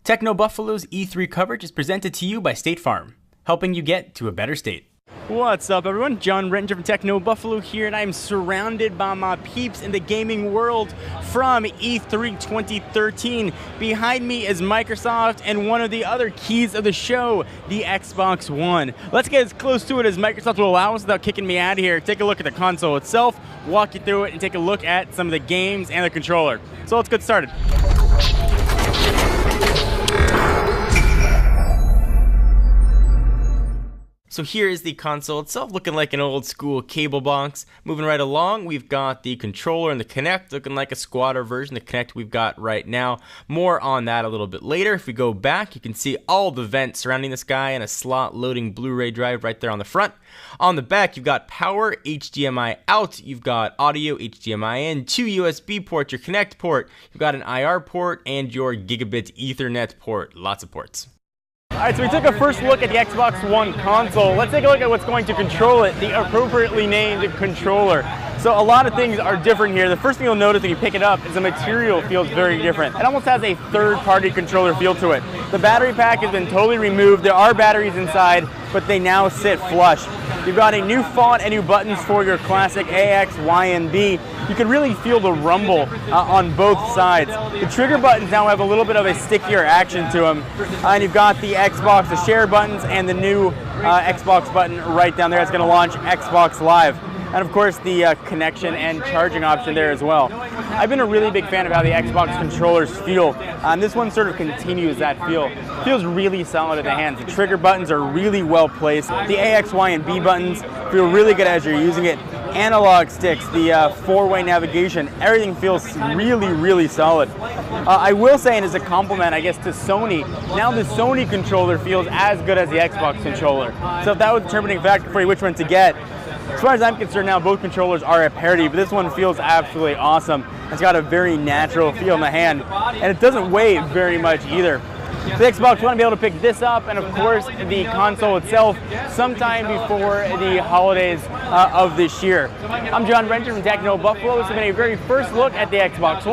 Techno Buffalo's E3 coverage is presented to you by State Farm, helping you get to a better state. What's up, everyone? John Rettinger from Techno Buffalo here, and I'm surrounded by my peeps in the gaming world from E3 2013. Behind me is Microsoft and one of the other keys of the show, the Xbox One. Let's get as close to it as Microsoft will allow us without kicking me out of here. Take a look at the console itself, walk you through it, and take a look at some of the games and the controller. So let's get started. So here is the console itself, looking like an old school cable box. Moving right along, we've got the controller and the Kinect, looking like a squatter version of the Kinect we've got right now. More on that a little bit later. If we go back, you can see all the vents surrounding this guy and a slot loading Blu-ray drive right there on the front. On the back, you've got power, HDMI out, you've got audio, HDMI in, 2 USB ports, your Kinect port, you've got an IR port, and your gigabit Ethernet port. Lots of ports. Alright, so we took a first look at the Xbox One console. Let's take a look at what's going to control it, the appropriately named controller. So a lot of things are different here. The first thing you'll notice when you pick it up is the material feels very different. It almost has a third-party controller feel to it. The battery pack has been totally removed. There are batteries inside, but they now sit flush. You've got a new font and new buttons for your classic AX, Y, and B. You can really feel the rumble on both sides. The trigger buttons now have a little bit of a stickier action to them. And you've got the Xbox, the share buttons, and the new Xbox button right down there. It's going to launch Xbox Live. And of course the connection and charging option there as well. I've been a really big fan of how the Xbox controllers feel. And this one sort of continues that feel. Feels really solid in the hands. The trigger buttons are really well placed. The AX, Y, and B buttons feel really good as you're using it. Analog sticks, the four-way navigation, everything feels really, really solid. I will say, and as a compliment, I guess, to Sony, now the Sony controller feels as good as the Xbox controller. So if that was a determining factor for you which one to get, as far as I'm concerned now, both controllers are at parity, but this one feels absolutely awesome. It's got a very natural feel in the hand, and it doesn't weigh very much either. The Xbox One will be able to pick this up, and of course the console itself sometime before the holidays of this year. I'm John Rettinger from Techno Buffalo. This has been a very first look at the Xbox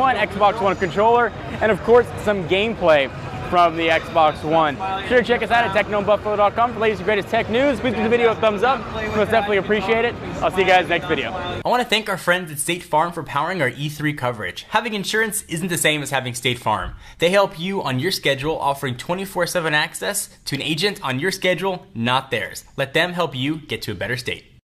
One controller, and of course some gameplay from the Xbox One. Be sure to check us out at technobuffalo.com for the latest and greatest tech news. Please give the video a thumbs up. We most definitely appreciate it. I'll see you guys next video. I want to thank our friends at State Farm for powering our E3 coverage. Having insurance isn't the same as having State Farm. They help you on your schedule, offering 24/7 access to an agent on your schedule, not theirs. Let them help you get to a better state.